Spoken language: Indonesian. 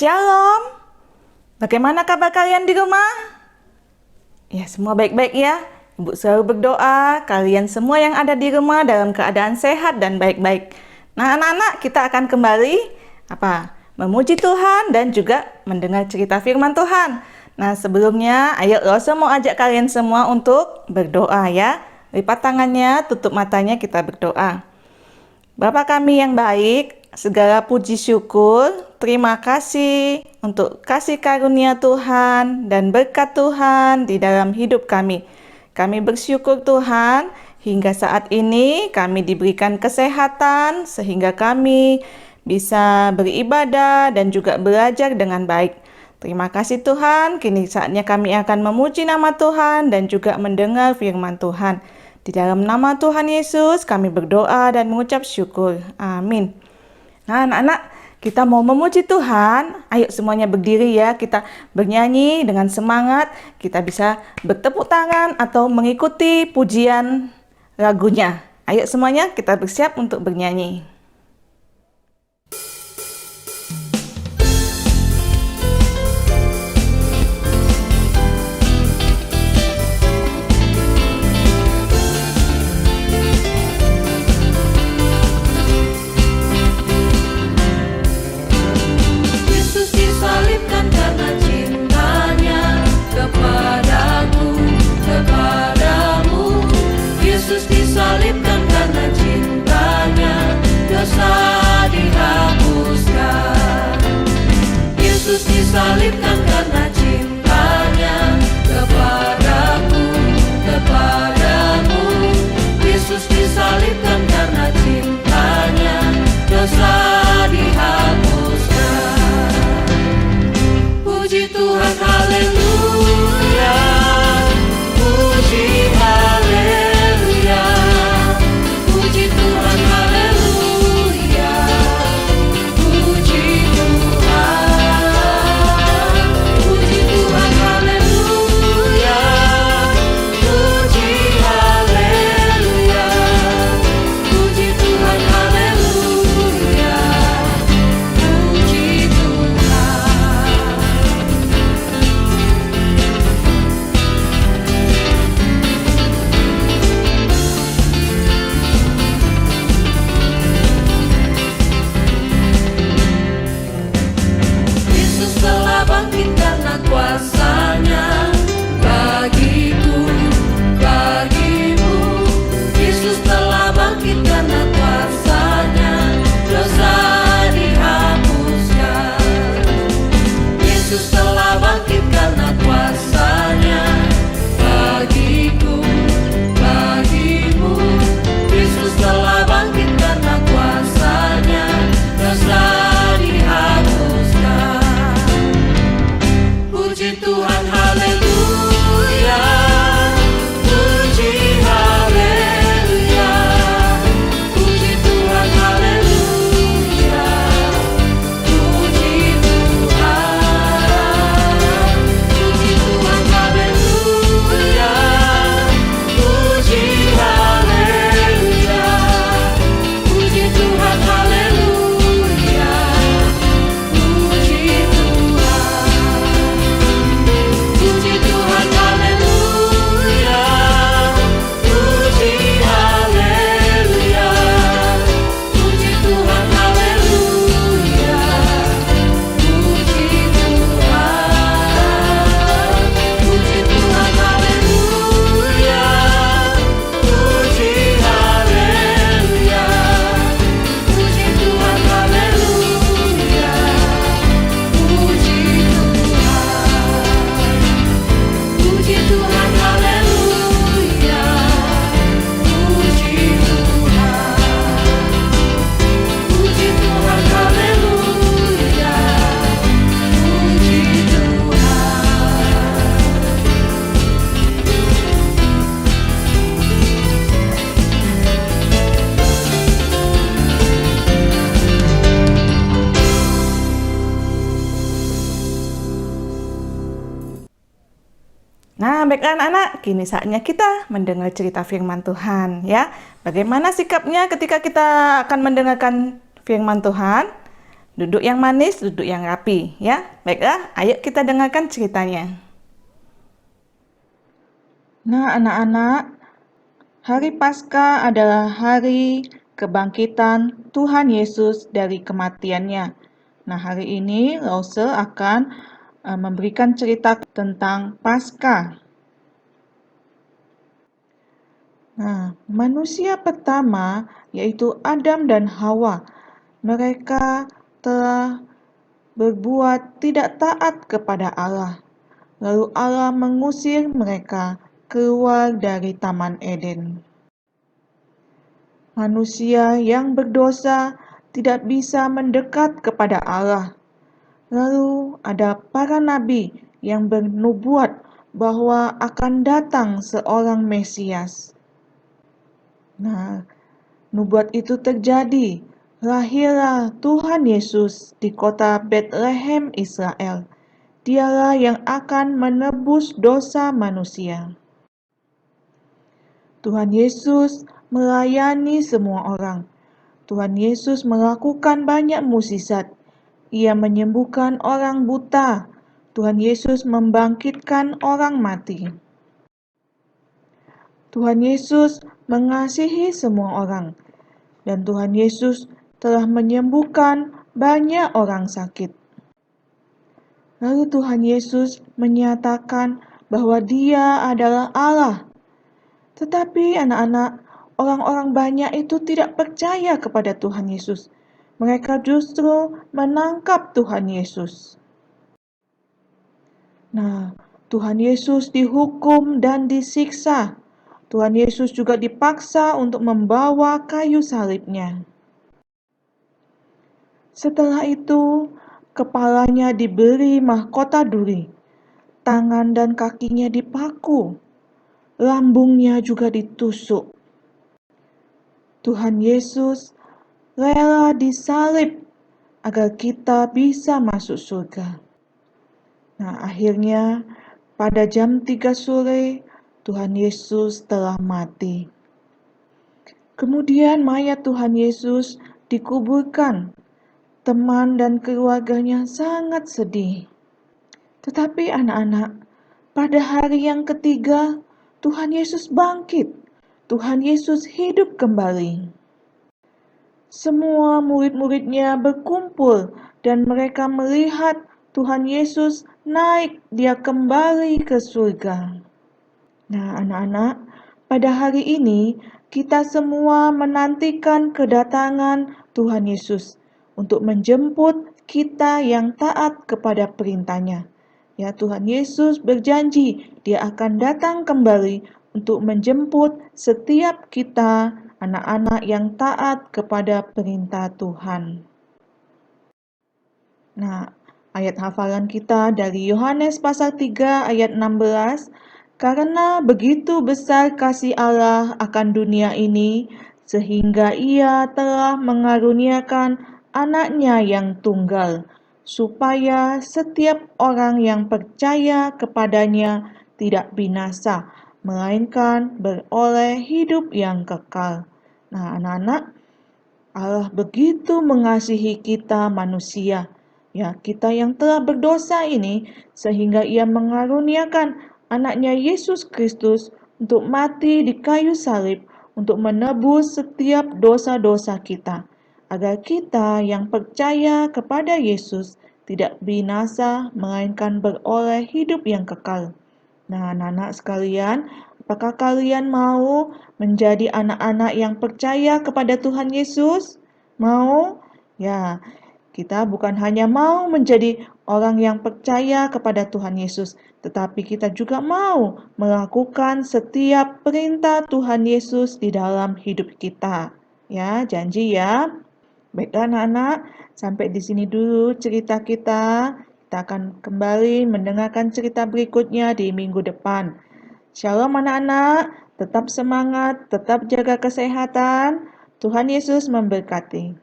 Shalom. Bagaimana kabar kalian di rumah? Ya, semua baik-baik ya. Ibu selalu berdoa kalian semua yang ada di rumah dalam keadaan sehat dan baik-baik. Nah, anak-anak, kita akan kembali memuji Tuhan dan juga mendengar cerita firman Tuhan. Nah, sebelumnya, ayo Rosa mau ajak kalian semua untuk berdoa ya. Lipat tangannya, tutup matanya, kita berdoa. Bapa kami yang baik, segala puji syukur, terima kasih untuk kasih karunia Tuhan dan berkat Tuhan di dalam hidup kami. Kami bersyukur Tuhan, hingga saat ini kami diberikan kesehatan sehingga kami bisa beribadah dan juga belajar dengan baik. Terima kasih Tuhan, kini saatnya kami akan memuji nama Tuhan dan juga mendengar firman Tuhan. Di dalam nama Tuhan Yesus kami berdoa dan mengucap syukur. Amin. Nah, anak-anak, kita mau memuji Tuhan. Ayo semuanya berdiri ya, kita bernyanyi dengan semangat. Kita bisa bertepuk tangan atau mengikuti pujian lagunya. Ayo semuanya kita bersiap untuk bernyanyi. Disalibkan karena cintanya, dosa dihapuskan. Yesus disalibkan karena cintanya kepadaku, kepadamu. Yesus disalibkan karena cintanya, dosa dihapuskan. Puji Tuhan, haleluya. Puji haleluya. Puji Tuhan, haleluya. Puji Tuhan. Puji Tuhan, haleluya. Puji haleluya. Puji Tuhan, haleluya. Puji Tuhan. Yesus telah bangkit karena kuasanya bagiku, bagimu. Yesus telah bangkit karena kuasanya, dosa dihapuskan. Yesus telah bangkit karena kuasanya bagiku, bagimu. Yesus telah bangkit karena kuasanya, dosa dihapuskan. Puji Tuhan, haleluya. Puji haleluya. Puji Tuhan, haleluya. Puji Tuhan. Puji Tuhan, haleluya. Puji haleluya. Puji Tuhan, haleluya. Puji Tuhan. Puji Tuhan, haleluya. Puji haleluya. Puji Tuhan, haleluya. Puji Tuhan. Puji Tuhan, haleluya. Puji haleluya. Puji Tuhan, haleluya. Puji Tuhan. Puji Tuhan, haleluya. Puji Tuhan. Puji Tuhan, haleluya. Puji Nah, baiklah anak-anak, kini saatnya kita mendengar cerita firman Tuhan ya. Bagaimana sikapnya ketika kita akan mendengarkan firman Tuhan? Duduk yang manis, duduk yang rapi, ya. Baiklah, ayo kita dengarkan ceritanya. Nah, anak-anak, hari Paskah adalah hari kebangkitan Tuhan Yesus dari kematiannya. Nah, hari ini Rose akan memberikan cerita tentang Paskah. Nah, manusia pertama yaitu Adam dan Hawa. Mereka telah berbuat tidak taat kepada Allah. Lalu Allah mengusir mereka keluar dari Taman Eden. Manusia yang berdosa tidak bisa mendekat kepada Allah. Lalu ada para nabi yang bernubuat bahwa akan datang seorang Mesias. Nah, nubuat itu terjadi. Lahirlah Tuhan Yesus di kota Bethlehem, Israel. Dialah yang akan menebus dosa manusia. Tuhan Yesus melayani semua orang. Tuhan Yesus melakukan banyak mukjizat. Ia menyembuhkan orang buta. Tuhan Yesus membangkitkan orang mati. Tuhan Yesus mengasihi semua orang. Dan Tuhan Yesus telah menyembuhkan banyak orang sakit. Lalu Tuhan Yesus menyatakan bahwa Dia adalah Allah. Tetapi anak-anak, orang-orang banyak itu tidak percaya kepada Tuhan Yesus. Mereka justru menangkap Tuhan Yesus. Nah, Tuhan Yesus dihukum dan disiksa. Tuhan Yesus juga dipaksa untuk membawa kayu salibnya. Setelah itu, kepalanya diberi mahkota duri, tangan dan kakinya dipaku, lambungnya juga ditusuk. Tuhan Yesus rela disalib agar kita bisa masuk surga. Nah, akhirnya pada jam 3 sore, Tuhan Yesus telah mati. Kemudian mayat Tuhan Yesus dikuburkan. Teman dan keluarganya sangat sedih. Tetapi anak-anak, pada hari yang ketiga, Tuhan Yesus bangkit. Tuhan Yesus hidup kembali. Semua murid-muridnya berkumpul dan mereka melihat Tuhan Yesus naik, Dia kembali ke surga. Nah, anak-anak, pada hari ini kita semua menantikan kedatangan Tuhan Yesus untuk menjemput kita yang taat kepada perintah-Nya. Ya, Tuhan Yesus berjanji Dia akan datang kembali untuk menjemput setiap kita anak-anak yang taat kepada perintah Tuhan. Nah, ayat hafalan kita dari Yohanes pasal 3 ayat 16. Karena begitu besar kasih Allah akan dunia ini, sehingga Ia telah mengaruniakan anaknya yang tunggal, supaya setiap orang yang percaya kepadanya tidak binasa, melainkan beroleh hidup yang kekal. Nah, anak-anak, Allah begitu mengasihi kita manusia, ya kita yang telah berdosa ini, sehingga Ia mengaruniakan anaknya Yesus Kristus untuk mati di kayu salib, untuk menebus setiap dosa-dosa kita, agar kita yang percaya kepada Yesus tidak binasa, melainkan beroleh hidup yang kekal. Nah, anak-anak sekalian, apakah kalian mau menjadi anak-anak yang percaya kepada Tuhan Yesus? Mau? Ya, kita bukan hanya mau menjadi orang yang percaya kepada Tuhan Yesus, tetapi kita juga mau melakukan setiap perintah Tuhan Yesus di dalam hidup kita. Ya, janji ya. Baiklah anak-anak, sampai di sini dulu cerita kita. Kita akan kembali mendengarkan cerita berikutnya di minggu depan. Shalom anak-anak, tetap semangat, tetap jaga kesehatan. Tuhan Yesus memberkati.